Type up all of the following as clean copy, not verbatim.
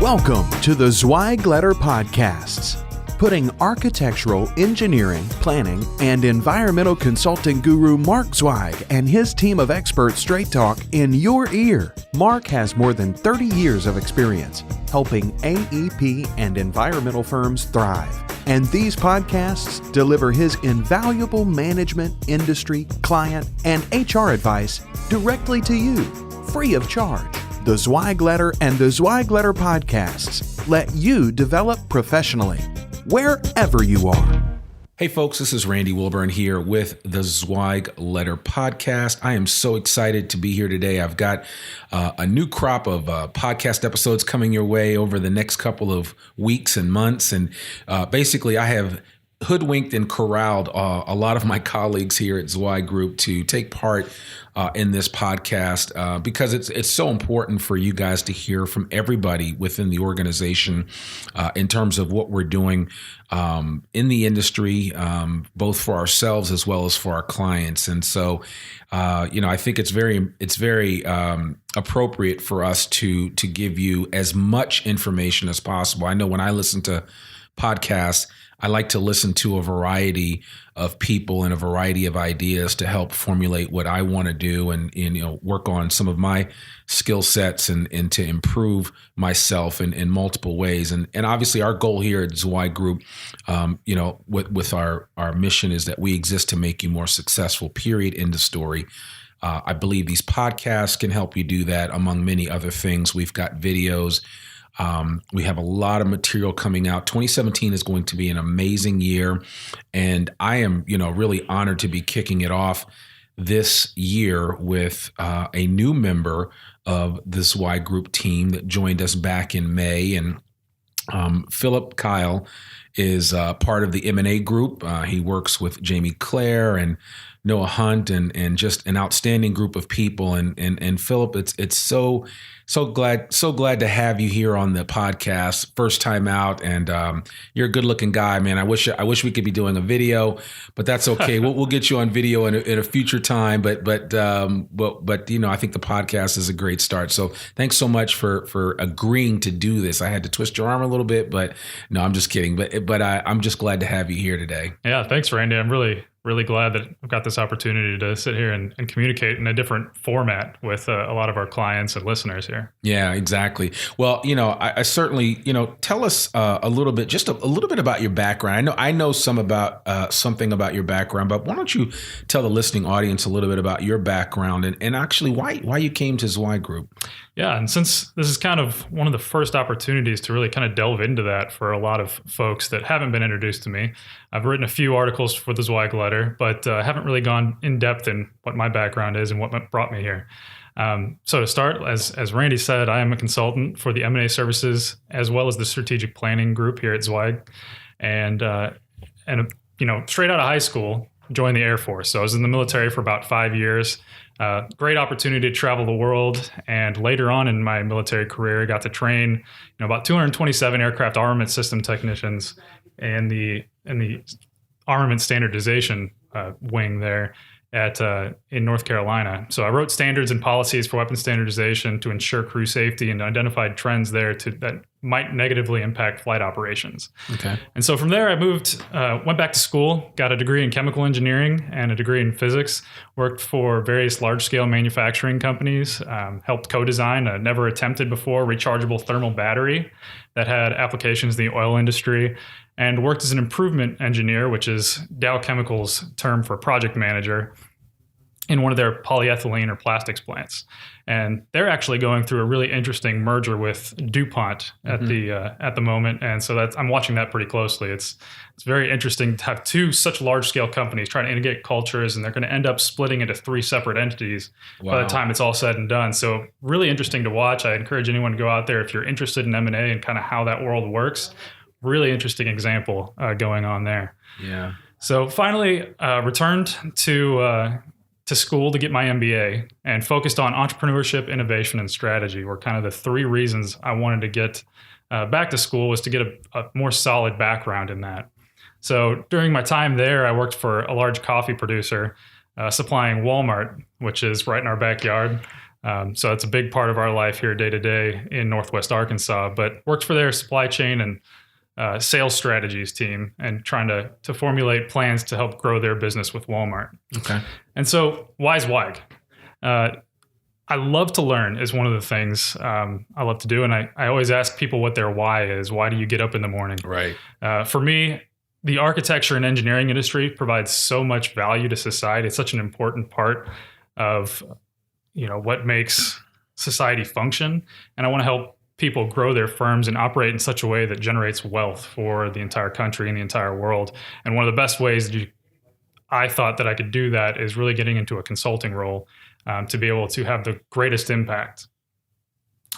Welcome to the Zweig Podcasts, putting architectural, engineering, planning, and environmental consulting guru Mark Zweig and his team of experts straight talk in your ear. Mark has more than 30 years of experience helping AEP and environmental firms thrive. And these podcasts deliver his invaluable management, industry, client, and HR advice directly to you, free of charge. The Zweig Letter and the Zweig Letter podcasts let you develop professionally, wherever you are. Hey folks, this is Randy Wilburn here with the Zweig Letter podcast. I am so excited to be here today. I've got a new crop of podcast episodes coming your way over the next couple of weeks and months. And basically, I have hoodwinked and corralled a lot of my colleagues here at Zweig Group to take part in this podcast because it's so important for you guys to hear from everybody within the organization in terms of what we're doing in the industry, both for ourselves as well as for our clients. And so, I think it's very appropriate for us to give you as much information as possible. I know when I listen to podcasts, I like to listen to a variety of people and a variety of ideas to help formulate what I want to do and work on some of my skill sets and to improve myself in multiple ways. And obviously our goal here at Zweig Group, with our mission is that we exist to make you more successful, period, end of story. I believe these podcasts can help you do that, among many other things. We've got videos. We have a lot of material coming out. 2017 is going to be an amazing year. And I am, really honored to be kicking it off this year with a new member of the Zweig Group team that joined us back in May. And Keil is part of the M&A group. He works with Jamie Clare and Noah Hunt and just an outstanding group of people. And Philip, it's so glad to have you here on the podcast, first time out. And you're a good looking guy, man. I wish we could be doing a video, but that's okay. We'll get you on video in a future time. But I think the podcast is a great start. So thanks so much for agreeing to do this. I had to twist your arm a little bit, but no, I'm just kidding. But I'm just glad to have you here today. Yeah, thanks, Randy. I'm really glad that I've got this opportunity to sit here and communicate in a different format with a lot of our clients and listeners here. Yeah, exactly. Well, I certainly, tell us a little bit, just a little bit about your background. I know something about your background, but why don't you tell the listening audience a little bit about your background and actually why you came to Zweig Group? Yeah, and since this is kind of one of the first opportunities to really kind of delve into that for a lot of folks that haven't been introduced to me, I've written a few articles for the Zweig Letter, but haven't really gone in depth in what my background is and what brought me here. So to start, as Randy said, I am a consultant for the M&A services as well as the strategic planning group here at Zweig, and straight out of high school, joined the Air Force. So I was in the military for about 5 years. Great opportunity to travel the world, and later on in my military career, I got to train about 227 aircraft armament system technicians in the armament standardization wing there in North Carolina. So I wrote standards and policies for weapons standardization to ensure crew safety and identified trends there that might negatively impact flight operations. Okay. And so from there, I went back to school, got a degree in chemical engineering and a degree in physics, worked for various large-scale manufacturing companies, helped co-design a never attempted before rechargeable thermal battery that had applications in the oil industry, and worked as an improvement engineer, which is Dow Chemical's term for project manager, in one of their polyethylene or plastics plants. And they're actually going through a really interesting merger with DuPont at the moment. And so I'm watching that pretty closely. It's very interesting to have two such large scale companies trying to integrate cultures, and they're going to end up splitting into three separate entities by the time it's all said and done. So really interesting to watch. I encourage anyone to go out there if you're interested in M&A and kind of how that world works. Really interesting example going on there. Yeah. So finally returned to school to get my MBA and focused on entrepreneurship, innovation, and strategy were kind of the three reasons I wanted to get back to school, was to get a more solid background in that. So during my time there, I worked for a large coffee producer supplying Walmart, which is right in our backyard. So that's a big part of our life here day to day in Northwest Arkansas, but works for their supply chain and sales strategies team and trying to formulate plans to help grow their business with Walmart. Okay. And so why Zweig? I love to learn is one of the things I love to do. And I always ask people what their why is. Why do you get up in the morning? Right. For me, the architecture and engineering industry provides so much value to society. It's such an important part of, what makes society function. And I want to help people grow their firms and operate in such a way that generates wealth for the entire country and the entire world. And one of the best ways I thought that I could do that is really getting into a consulting role to be able to have the greatest impact.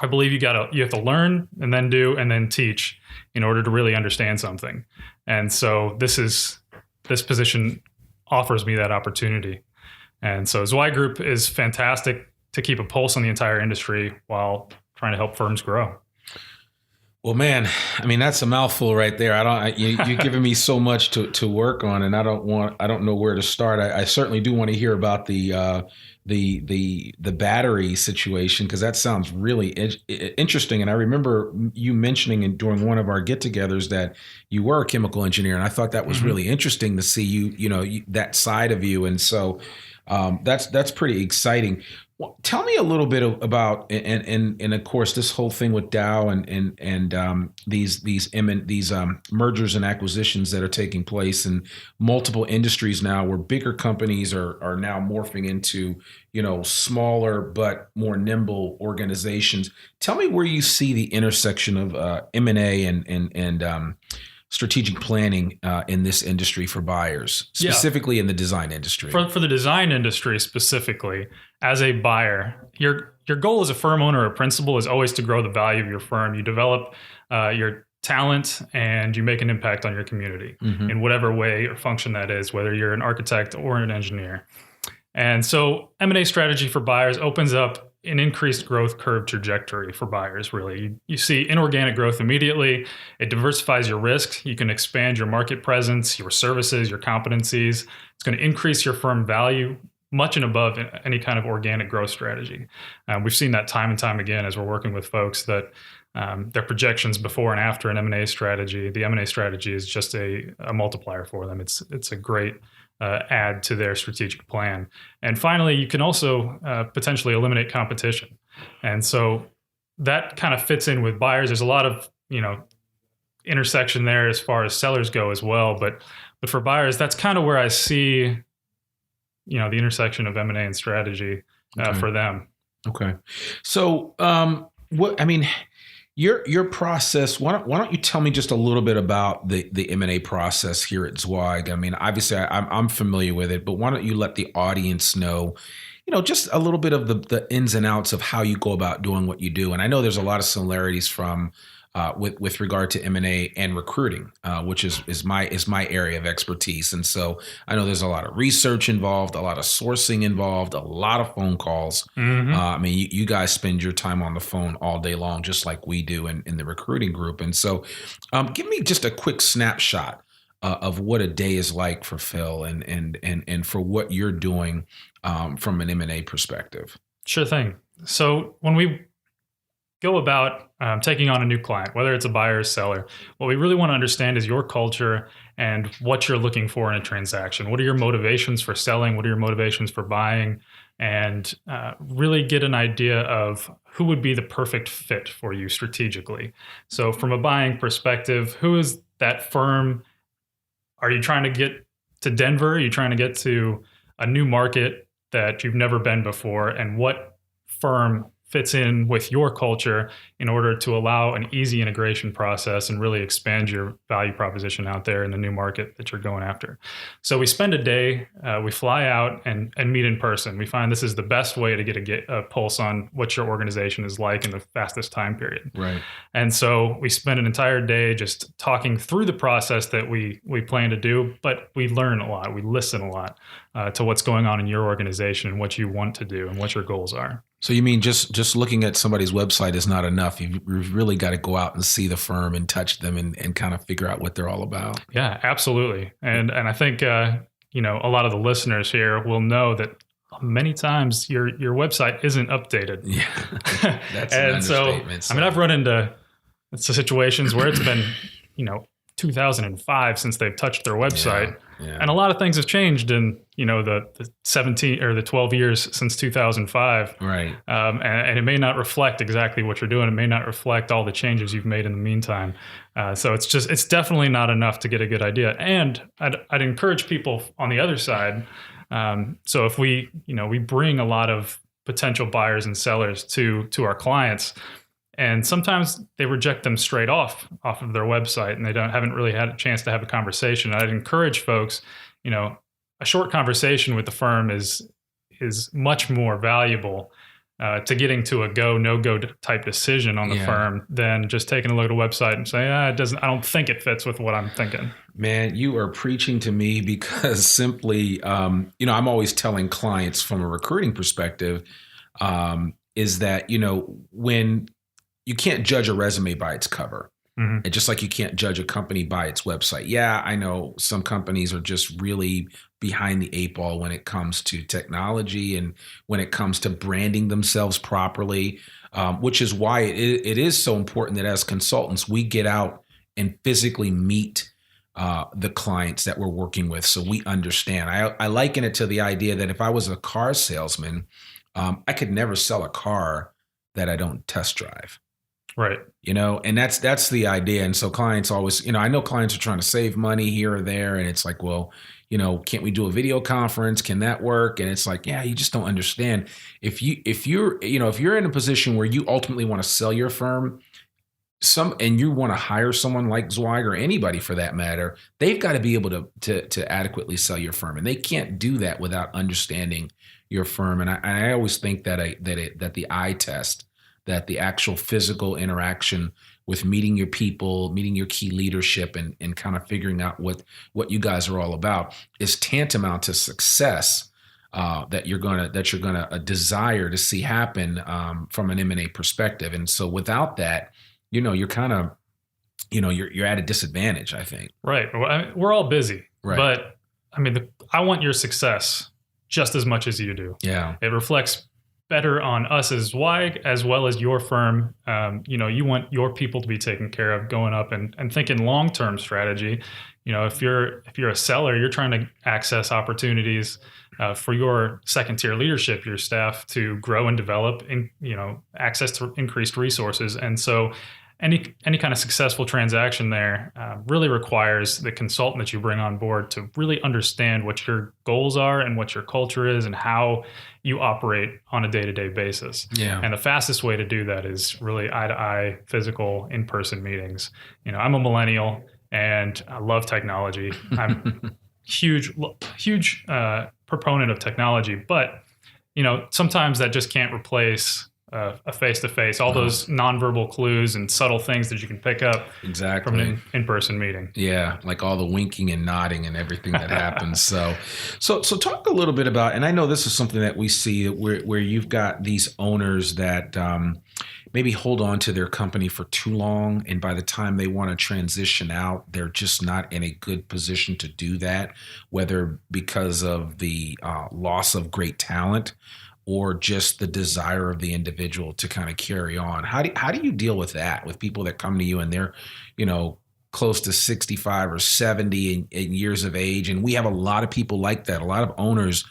I believe you have to learn and then do and then teach in order to really understand something. And so this position offers me that opportunity. And so Zweig Group is fantastic to keep a pulse on the entire industry while trying to help firms grow. Well, man, I mean, that's a mouthful right there. You're giving me so much to work on, and I don't know where to start. I certainly do want to hear about the battery situation, because that sounds really interesting. And I remember you mentioning during one of our get-togethers that you were a chemical engineer, and I thought that was really interesting to see you that side of you. And so that's pretty exciting. Well, tell me a little bit about and of course this whole thing with Dow and these mergers and acquisitions that are taking place in multiple industries now, where bigger companies are now morphing into smaller but more nimble organizations. Tell me where you see the intersection of M&A and strategic planning in this industry for buyers, specifically in the design industry. For the design industry specifically, as a buyer, your goal as a firm owner or principal is always to grow the value of your firm. You develop your talent and you make an impact on your community in whatever way or function that is, whether you're an architect or an engineer. And so M&A strategy for buyers opens up an increased growth curve trajectory for buyers, really. You see inorganic growth immediately. It diversifies your risk. You can expand your market presence, your services, your competencies. It's going to increase your firm value much and above any kind of organic growth strategy. We've seen that time and time again as we're working with folks that their projections before and after an M&A strategy, the M&A strategy is just a multiplier for them. It's a great add to their strategic plan. And finally, you can also potentially eliminate competition. And so that kind of fits in with buyers. There's a lot of, intersection there as far as sellers go as well. But for buyers, that's kind of where I see, the intersection of M&A and strategy for them. Okay. So your process, why don't you tell me just a little bit about the M&A process here at Zweig? I mean, obviously I'm familiar with it, but why don't you let the audience know, just a little bit of the ins and outs of how you go about doing what you do. And I know there's a lot of similarities from with regard to M&A and recruiting, which is my area of expertise. And so I know there's a lot of research involved, a lot of sourcing involved, a lot of phone calls. I mean, you guys spend your time on the phone all day long, just like we do in the recruiting group. And so give me just a quick snapshot of what a day is like for Phil and for what you're doing from an M&A perspective. Sure thing. So when we go about taking on a new client, whether it's a buyer or seller, what we really want to understand is your culture and what you're looking for in a transaction. What are your motivations for selling? What are your motivations for buying? And really get an idea of who would be the perfect fit for you strategically. So from a buying perspective, who is that firm? Are you trying to get to Denver? Are you trying to get to a new market that you've never been before? And what firm fits in with your culture in order to allow an easy integration process and really expand your value proposition out there in the new market that you're going after. So we spend a day, we fly out and meet in person. We find this is the best way to get a pulse on what your organization is like in the fastest time period. Right. And so we spend an entire day just talking through the process that we plan to do, but we learn a lot. We listen a lot to what's going on in your organization and what you want to do and what your goals are. So you mean just looking at somebody's website is not enough. You've really got to go out and see the firm and touch them and kind of figure out what they're all about. Yeah, absolutely. And I think, a lot of the listeners here will know that many times your website isn't updated. Yeah, that's an And so, understatement. So. I mean, I've run into situations where it's been, 2005 since they've touched their website. Yeah. And a lot of things have changed in, the 17 or the 12 years since 2005. Right. And it may not reflect exactly what you're doing. It may not reflect all the changes you've made in the meantime. So it's definitely not enough to get a good idea. And I'd encourage people on the other side. So if we bring a lot of potential buyers and sellers to our clients, and sometimes they reject them straight off of their website, and they haven't really had a chance to have a conversation. I'd encourage folks, a short conversation with the firm is much more valuable to getting to a go, no go type decision on the firm than just taking a look at a website and saying, I don't think it fits with what I'm thinking. Man, you are preaching to me, because simply, I'm always telling clients from a recruiting perspective, is that, when you can't judge a resume by its cover. Mm-hmm. And just like you can't judge a company by its website. Yeah, I know some companies are just really behind the eight ball when it comes to technology and when it comes to branding themselves properly, which is why it is so important that as consultants, we get out and physically meet the clients that we're working with so we understand. I liken it to the idea that if I was a car salesman, I could never sell a car that I don't test drive. Right. And that's the idea. And so clients always, I know clients are trying to save money here or there. And it's like, well, can't we do a video conference? Can that work? And it's like, yeah, you just don't understand. If you're in a position where you ultimately want to sell your firm, and you want to hire someone like Zweig or anybody for that matter, they've got to be able to adequately sell your firm. And they can't do that without understanding your firm. And I always think that the eye test, that the actual physical interaction with meeting your people, meeting your key leadership, and kind of figuring out what you guys are all about is tantamount to success that you're gonna desire to see happen from an M&A perspective. And so without that, you're kind of, you're at a disadvantage, I think. Right. Well, we're all busy, right. But I mean, I want your success just as much as you do. Yeah. It reflects better on us as Zweig as well as your firm. You want your people to be taken care of going up and thinking long-term strategy. If you're a seller, you're trying to access opportunities for your second-tier leadership, your staff to grow and develop, and access to increased resources. And so any kind of successful transaction there really requires the consultant that you bring on board to really understand what your goals are and what your culture is and how you operate on a day-to-day basis. Yeah. And the fastest way to do that is really eye-to-eye, physical, in-person meetings. I'm a millennial and I love technology. I'm huge proponent of technology, but sometimes that just can't replace a face-to-face, all those nonverbal clues and subtle things that you can pick up exactly from an in-person meeting. Yeah, like all the winking and nodding and everything that happens. So talk a little bit about, and I know this is something that we see where you've got these owners that maybe hold on to their company for too long, and by the time they want to transition out, they're just not in a good position to do that, whether because of the loss of great talent or just the desire of the individual to kind of carry on. How do you deal with that, with people that come to you and they're, close to 65 or 70 in years of age? And we have a lot of people like that, a lot of owners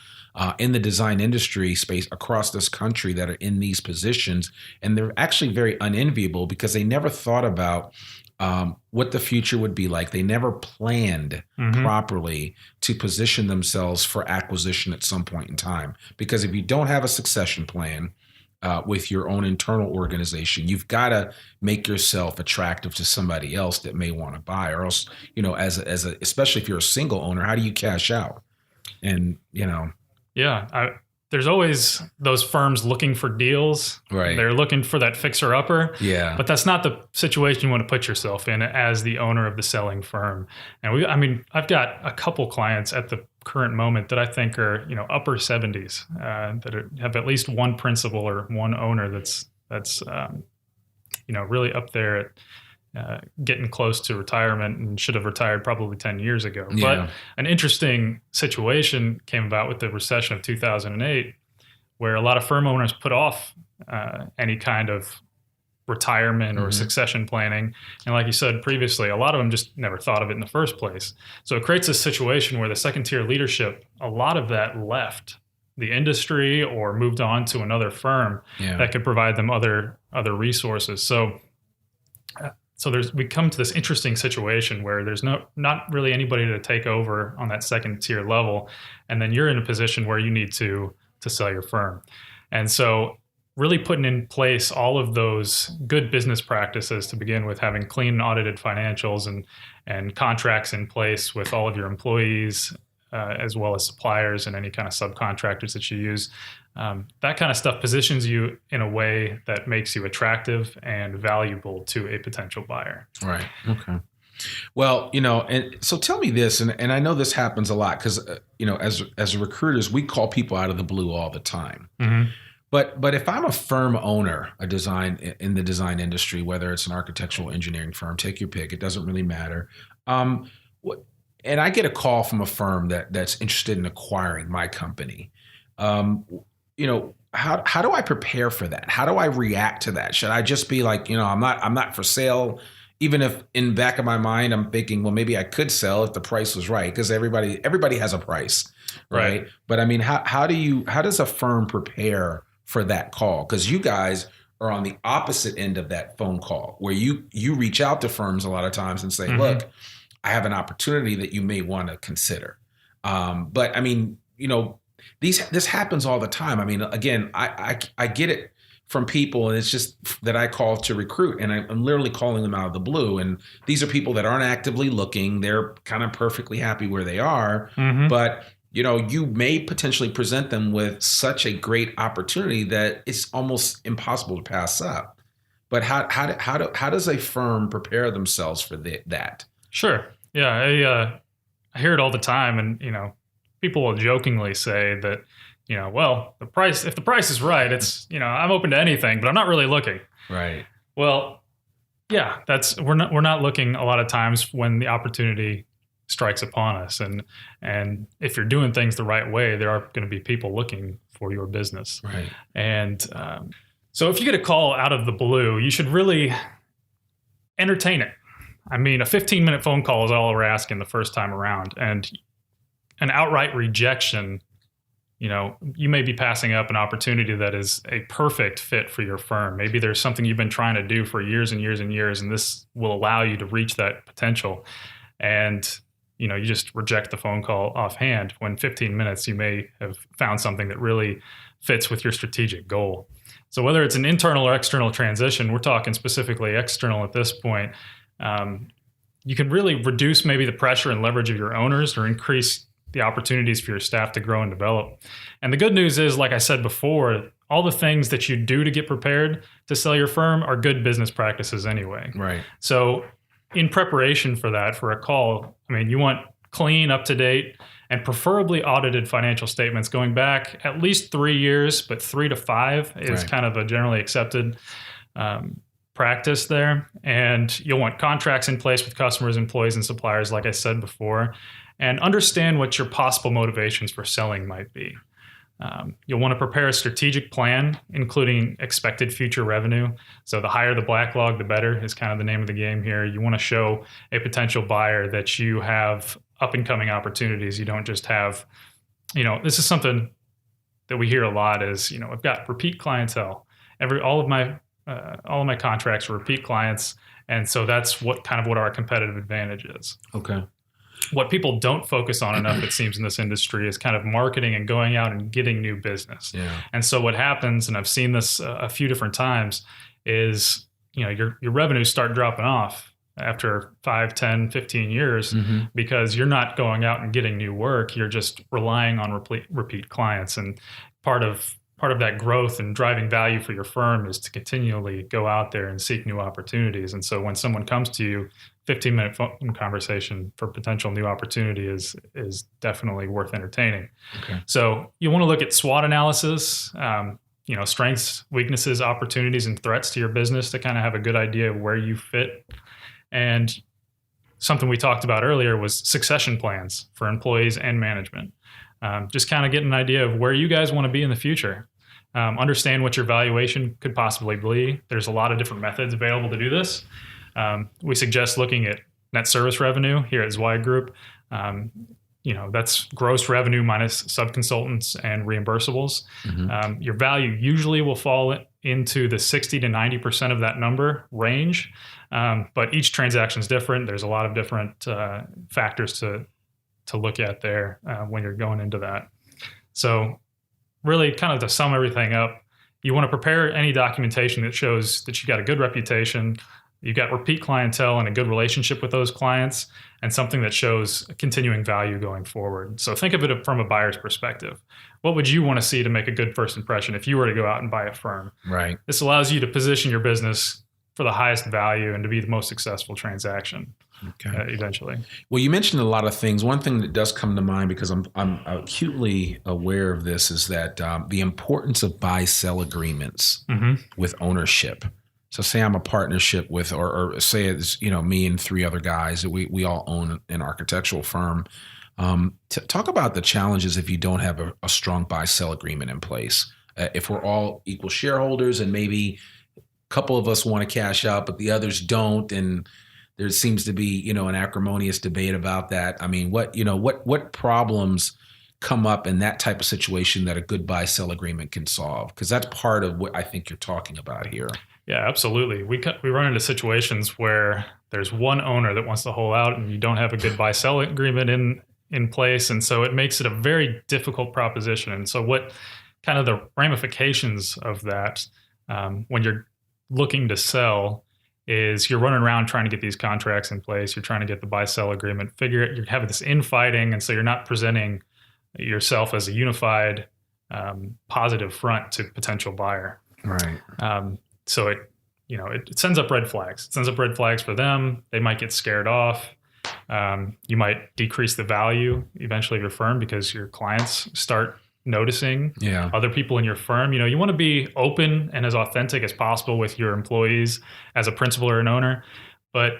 in the design industry space across this country that are in these positions. And they're actually very unenviable because they never thought about what the future would be like. They never planned properly to position themselves for acquisition at some point in time. Because if you don't have a succession plan with your own internal organization, you've got to make yourself attractive to somebody else that may want to buy, or else, especially if you're a single owner, how do you cash out? And, Yeah. There's always those firms looking for deals. Right. They're looking for that fixer-upper. Yeah. But that's not the situation you want to put yourself in as the owner of the selling firm. And I've got a couple clients at the current moment that I think are, upper 70s that have at least one principal or one owner that's really up there getting close to retirement and should have retired probably 10 years ago. Yeah. But an interesting situation came about with the recession of 2008, where a lot of firm owners put off any kind of retirement or succession planning. And like you said previously, a lot of them just never thought of it in the first place. So it creates a situation where the second tier leadership, a lot of that left the industry or moved on to another firm that could provide them other resources. So we come to this interesting situation where there's not really anybody to take over on that second tier level. And then you're in a position where you need to sell your firm. And so really putting in place all of those good business practices to begin with, having clean and audited financials and contracts in place with all of your employees, as well as suppliers and any kind of subcontractors that you use. That kind of stuff positions you in a way that makes you attractive and valuable to a potential buyer. Right. Okay. Well, and so tell me this, and I know this happens a lot because, as recruiters, we call people out of the blue all the time. Mm-hmm. But if I'm a firm owner, in the design industry, whether it's an architectural engineering firm, take your pick, it doesn't really matter. And I get a call from a firm that's interested in acquiring my company. How do I prepare for that? How do I react to that? Should I just be like, I'm not for sale? Even if in the back of my mind, I'm thinking, well, maybe I could sell if the price was right, because everybody has a price, right? But I mean, how does a firm prepare for that call? Because you guys are on the opposite end of that phone call, where you reach out to firms a lot of times and say, look, I have an opportunity that you may want to consider. But I mean, this happens all the time. I mean, again, I get it from people, and it's just that I call to recruit, and I'm literally calling them out of the blue. And these are people that aren't actively looking. They're kind of perfectly happy where they are, but you may potentially present them with such a great opportunity that it's almost impossible to pass up. But how does a firm prepare themselves for that? Sure. Yeah. I hear it all the time. And, people will jokingly say that, well, if the price is right, it's, I'm open to anything, but I'm not really looking. Right. Well, yeah, we're not looking a lot of times when the opportunity strikes upon us. And if you're doing things the right way, there are going to be people looking for your business. Right. And so if you get a call out of the blue, you should really entertain it. I mean, a 15-minute phone call is all we're asking the first time around. And an outright rejection, you may be passing up an opportunity that is a perfect fit for your firm. Maybe there's something you've been trying to do for years and years and years, and this will allow you to reach that potential. And you just reject the phone call offhand, when 15 minutes you may have found something that really fits with your strategic goal. So whether it's an internal or external transition, we're talking specifically external at this point, you can really reduce maybe the pressure and leverage of your owners, or increase the opportunities for your staff to grow and develop. And the good news is, like I said before, all the things that you do to get prepared to sell your firm are good business practices anyway. Right. So in preparation for that, for a call, I mean, you want clean, up-to-date, and preferably audited financial statements going back at least 3 years, but 3 to 5 is kind of a generally accepted practice there. And you'll want contracts in place with customers, employees, and suppliers, like I said before, and understand what your possible motivations for selling might be. You'll want to prepare a strategic plan, including expected future revenue. So the higher the backlog, the better is kind of the name of the game here. You want to show a potential buyer that you have up and coming opportunities. You don't just have, this is something that we hear a lot is, I've got repeat clientele. All of my contracts are repeat clients. And so that's what our competitive advantage is. Okay. What people don't focus on enough, it seems, in this industry is kind of marketing and going out and getting new business. Yeah. And so what happens, and I've seen this a few different times, is, your revenues start dropping off after 5, 10, 15 years because you're not going out and getting new work. You're just relying on repeat clients. And part of that growth and driving value for your firm is to continually go out there and seek new opportunities. And so when someone comes to you, 15-minute phone conversation for potential new opportunity is definitely worth entertaining. Okay. So you want to look at SWOT analysis. strengths, weaknesses, opportunities, and threats to your business to kind of have a good idea of where you fit. And something we talked about earlier was succession plans for employees and management. Just kind of get an idea of where you guys want to be in the future. Understand what your valuation could possibly be. There's a lot of different methods available to do this. We suggest looking at net service revenue here at Zweig Group. That's gross revenue minus subconsultants and reimbursables. Mm-hmm. Your value usually will fall into the 60 to 90% of that number range. But each transaction is different. There's a lot of different factors to look at there when you're going into that. So really kind of to sum everything up, you want to prepare any documentation that shows that you got a good reputation, you've got repeat clientele and a good relationship with those clients, and something that shows continuing value going forward. So think of it from a buyer's perspective. What would you want to see to make a good first impression if you were to go out and buy a firm? Right. This allows you to position your business for the highest value and to be the most successful transaction eventually. Well, you mentioned a lot of things. One thing that does come to mind, because I'm acutely aware of this, is that the importance of buy-sell agreements with ownership. So say I'm a partnership with, or say it's, me and three other guys that we all own an architectural firm. Talk about the challenges if you don't have a strong buy-sell agreement in place. If we're all equal shareholders and maybe a couple of us want to cash out, but the others don't, and there seems to be, an acrimonious debate about that. I mean, what problems come up in that type of situation that a good buy-sell agreement can solve? Because that's part of what I think you're talking about here. Yeah, absolutely. We run into situations where there's one owner that wants to hold out and you don't have a good buy-sell agreement in place. And so it makes it a very difficult proposition. And so what kind of the ramifications of that when you're looking to sell is you're running around trying to get these contracts in place. You're trying to get the buy-sell agreement. You're having this infighting. And so you're not presenting yourself as a unified, positive front to potential buyer. Right. So it sends up red flags. It sends up red flags for them. They might get scared off. You might decrease the value eventually of your firm because your clients start noticing other people in your firm. You want to be open and as authentic as possible with your employees as a principal or an owner. But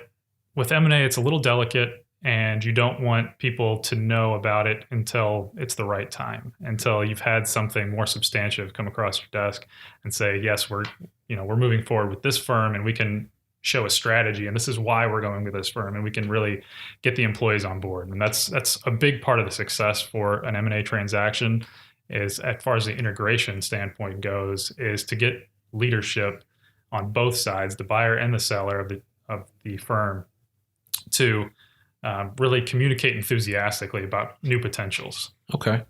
with M&A, it's a little delicate, and you don't want people to know about it until it's the right time, until you've had something more substantive come across your desk and say, yes, we're moving forward with this firm and we can show a strategy, and this is why we're going with this firm, and we can really get the employees on board. And that's a big part of the success for an M&A transaction, is as far as the integration standpoint goes, is to get leadership on both sides, the buyer and the seller of the firm, to really communicate enthusiastically about new potentials. Okay.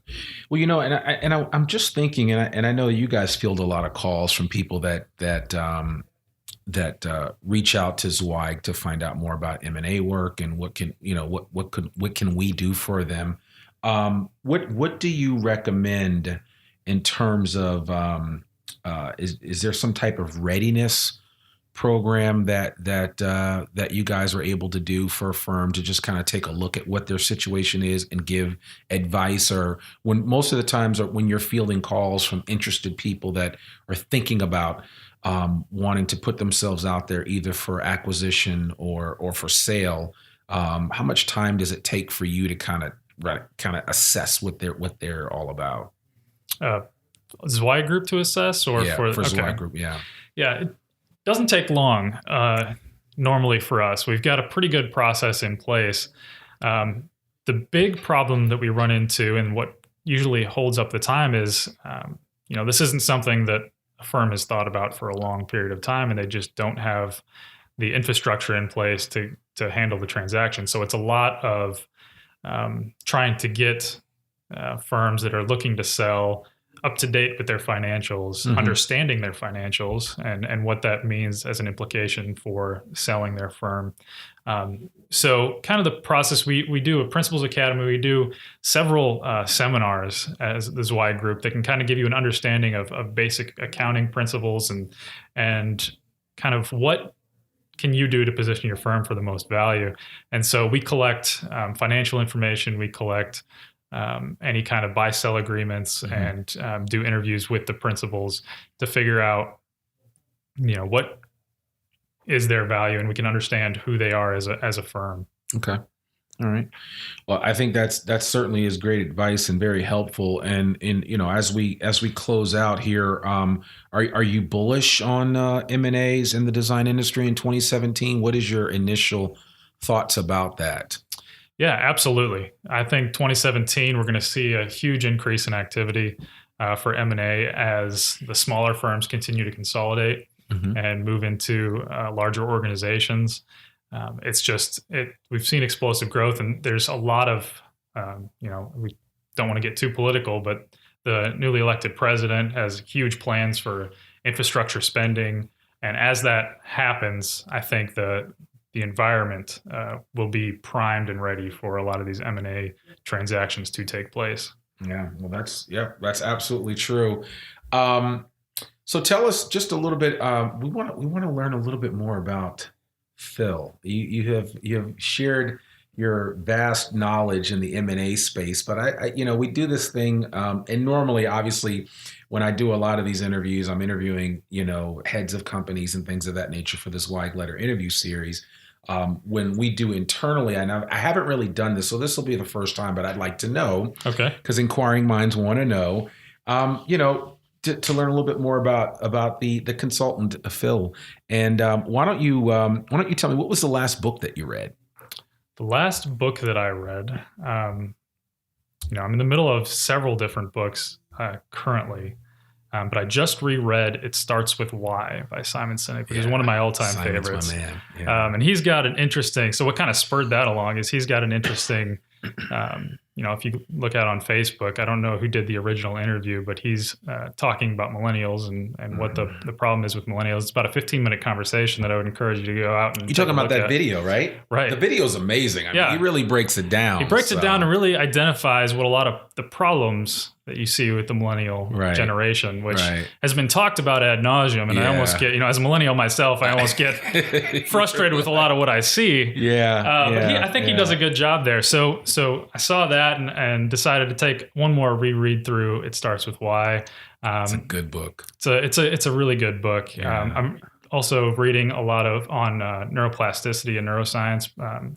Well, I'm just thinking, and I know you guys field a lot of calls from people that reach out to Zweig to find out more about M&A work and what can we do for them. What do you recommend in terms of is there some type of readiness program that you guys are able to do for a firm to just kind of take a look at what their situation is and give advice? Or when most of the times when you're fielding calls from interested people that are thinking about wanting to put themselves out there either for acquisition or for sale, how much time does it take for you to kind of assess what they're all about? Zweig Group to assess, or for Zweig Group, yeah. It doesn't take long normally for us. We've got a pretty good process in place. The big problem that we run into and what usually holds up the time is, this isn't something that a firm has thought about for a long period of time, and they just don't have the infrastructure in place to handle the transaction. So it's a lot of trying to get firms that are looking to sell up to date with their financials, understanding their financials and what that means as an implication for selling their firm. So kind of the process, we do a Principals Academy, we do several seminars as the Zweig Group that can kind of give you an understanding of basic accounting principles and kind of what can you do to position your firm for the most value. And so we collect financial information, we collect any kind of buy-sell agreements and do interviews with the principals to figure out, what is their value, and we can understand who they are as a firm. Okay. All right. Well, I think that certainly is great advice and very helpful. And as we close out here, are you bullish on M&As in the design industry in 2017? What is your initial thoughts about that? Yeah, absolutely. I think 2017 we're going to see a huge increase in activity for M&A as the smaller firms continue to consolidate and move into larger organizations. We've seen explosive growth, and there's a lot of, we don't want to get too political, but the newly elected president has huge plans for infrastructure spending. And as that happens, I think the environment will be primed and ready for a lot of these M&A transactions to take place. Yeah, well, that's absolutely true. So tell us just a little bit. We want to learn a little bit more about Phil. You have shared your vast knowledge in the M&A space, but I we do this thing, and normally, obviously, when I do a lot of these interviews, I'm interviewing heads of companies and things of that nature for this Zweig Letter interview series. When we do internally, I haven't really done this, so this will be the first time, but I'd like to know. Okay. Because inquiring minds want to know. To learn a little bit more about the consultant Phil, and why don't you tell me what was the last book that you read? The last book that I read, I'm in the middle of several different books currently, but I just reread "It Starts with Why" by Simon Sinek, which is one of my all-time favorites. My man. Yeah. And he's got an interesting. So what kind of spurred that along is he's got an interesting. If you look out on Facebook, I don't know who did the original interview, but he's talking about millennials and what the problem is with millennials. It's about a 15-minute conversation that I would encourage you to go out and. You're talking about that video, right? Right. The video is amazing. I mean, he really breaks it down. He breaks it down and really identifies what a lot of the problems that you see with the millennial generation, which has been talked about ad nauseum. And I almost get, as a millennial myself, I almost get frustrated with a lot of what I see. But I think he does a good job there. So I saw that and decided to take one more reread through "It Starts with Why." It's a good book. It's a really good book. I'm also reading a lot on neuroplasticity and neuroscience,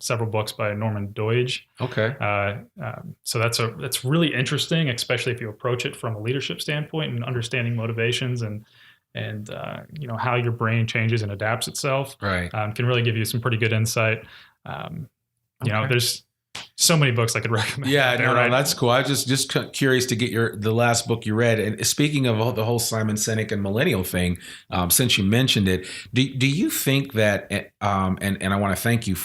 several books by Norman Doidge. Okay. So that's really interesting, especially if you approach it from a leadership standpoint and understanding motivations and how your brain changes and adapts itself. Right. Can really give you some pretty good insight. There's so many books I could recommend. Yeah, no, that's cool. I was just curious to get the last book you read. And speaking of the whole Simon Sinek and millennial thing, since you mentioned it, do you think that, and I want to thank you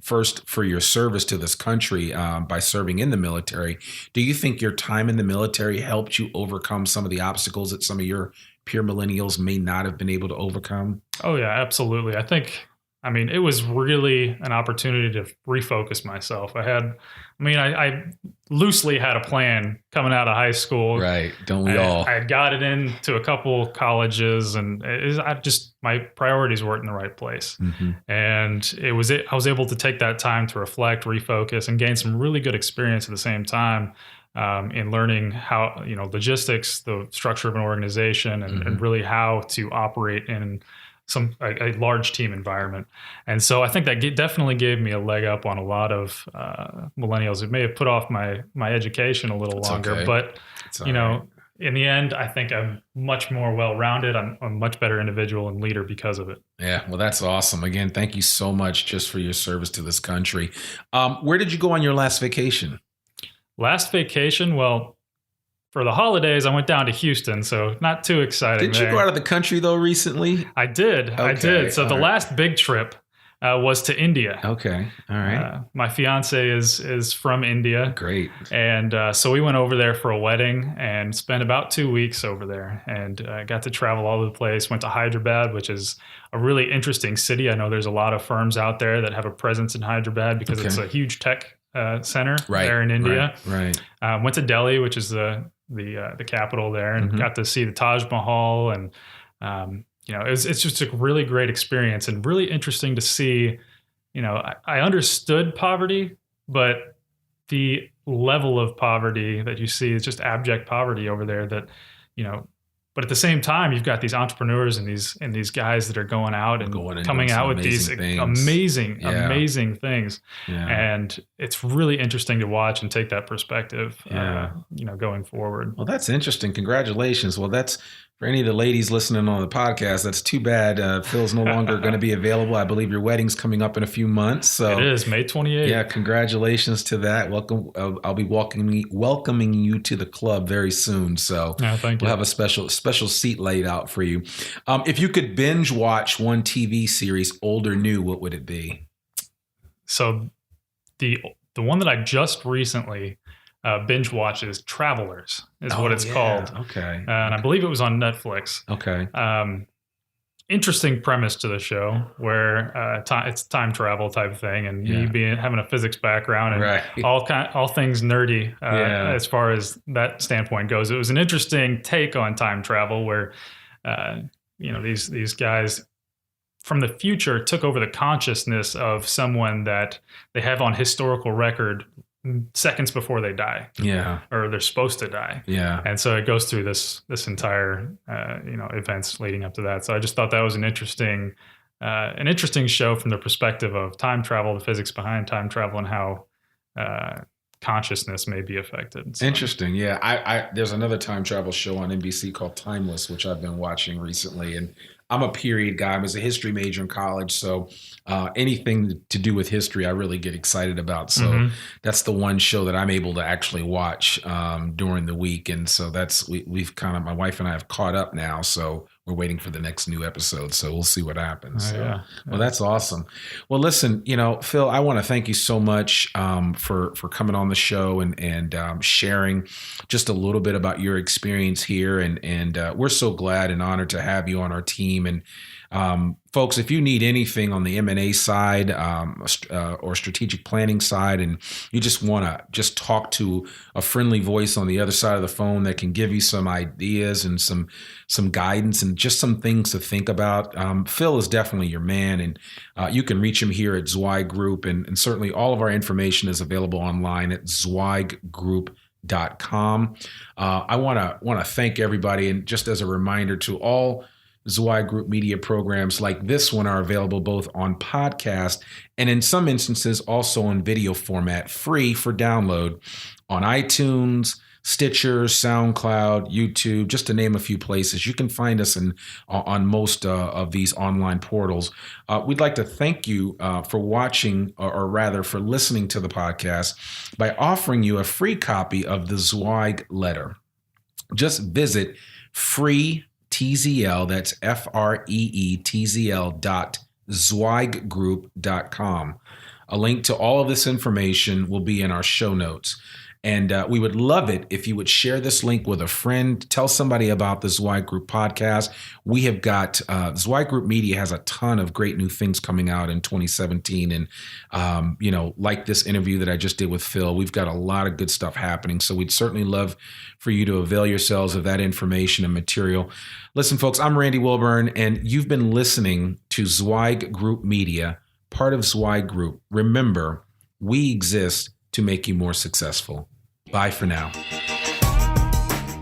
first for your service to this country by serving in the military. Do you think your time in the military helped you overcome some of the obstacles that some of your peer millennials may not have been able to overcome? Oh, yeah, absolutely. It was really an opportunity to refocus myself. I loosely had a plan coming out of high school. Right. Don't we all? I had got it into a couple colleges, and my priorities weren't in the right place. Mm-hmm. And I was able to take that time to reflect, refocus, and gain some really good experience at the same time in learning how, logistics, the structure of an organization, and really how to operate in a large team environment. And so I think that definitely gave me a leg up on a lot of millennials. It may have put off my education a little longer, but in the end, I think I'm much more well-rounded. I'm a much better individual and leader because of it. Yeah, well, that's awesome. Again, thank you so much just for your service to this country. Where did you go on your last vacation? Last vacation? Well, for the holidays, I went down to Houston, so not too exciting. Did you go out of the country, though, recently? I did. Okay. I did. So the last big trip was to India. Okay. All right. My fiance is from India. Great. And so we went over there for a wedding and spent about 2 weeks over there and got to travel all over the place. Went to Hyderabad, which is a really interesting city. I know there's a lot of firms out there that have a presence in Hyderabad because it's a huge tech center there in India. Right. Went to Delhi, which is the capital there, and got to see the Taj Mahal, and it's just a really great experience and really interesting to see. I understood poverty, but the level of poverty that you see is just abject poverty over there that, but at the same time, you've got these entrepreneurs and these guys that are going out and coming out with these amazing things. Yeah. And it's really interesting to watch and take that perspective, going forward. Well, that's interesting. Congratulations. Well, that's for any of the ladies listening on the podcast. That's too bad. Phil's no longer going to be available. I believe your wedding's coming up in a few months. So it is May 28th. Yeah. Congratulations to that. Welcome. I'll be welcoming you to the club very soon. So thank you. We'll have a special seat laid out for you. If you could binge watch one TV series, old or new, what would it be? So the one that I just recently binge watched is Travelers, is what it's called. Okay. And I believe it was on Netflix. Okay. Interesting premise to the show where it's time travel type of thing, and me having a physics background and all things nerdy as far as that standpoint goes. It was an interesting take on time travel where these guys from the future took over the consciousness of someone that they have on historical record seconds before they die, or they're supposed to die, and so it goes through this entire events leading up to that. So I just thought that was an interesting show from the perspective of time travel, the physics behind time travel, and how consciousness may be affected. So. Interesting, yeah. I there's another time travel show on NBC called Timeless, which I've been watching recently, and I'm a period guy. I was a history major in college, so anything to do with history, I really get excited about. So that's the one show that I'm able to actually watch during the week, and so we've kind of, my wife and I have caught up now. So we're waiting for the next new episode. So we'll see what happens. Well, that's awesome. Well, listen, Phil, I want to thank you so much for coming on the show and sharing just a little bit about your experience here. And we're so glad and honored to have you on our team. And folks, if you need anything on the M&A side or strategic planning side, and you just want to just talk to a friendly voice on the other side of the phone that can give you some ideas and some guidance and just some things to think about, Phil is definitely your man. And you can reach him here at Zweig Group. And certainly all of our information is available online at zweiggroup.com. I want to thank everybody. And just as a reminder to all Zweig Group media programs like this one are available both on podcast and in some instances also in video format, free for download on iTunes, Stitcher, SoundCloud, YouTube, just to name a few places. You can find us on most of these online portals. We'd like to thank you for watching, or rather for listening to the podcast, by offering you a free copy of the Zweig Letter. Just visit TZL, that's freeTZL.zweiggroup.com. A link to all of this information will be in our show notes. And we would love it if you would share this link with a friend. Tell somebody about the Zweig Group podcast. We have got, Zweig Group Media has a ton of great new things coming out in 2017. And, like this interview that I just did with Phil, we've got a lot of good stuff happening. So we'd certainly love for you to avail yourselves of that information and material. Listen, folks, I'm Randy Wilburn, and you've been listening to Zweig Group Media, part of Zweig Group. Remember, we exist to make you more successful. Bye for now.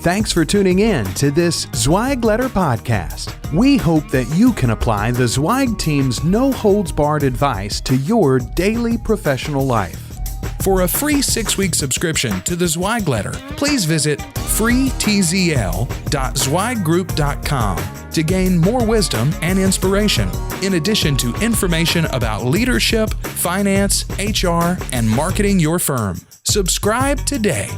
Thanks for tuning in to this Zweig Letter podcast. We hope that you can apply the Zweig team's no-holds-barred advice to your daily professional life. For a free 6-week subscription to the Zweig Letter, please visit freeTZL.zweiggroup.com to gain more wisdom and inspiration, in addition to information about leadership, finance, HR, and marketing your firm. Subscribe today.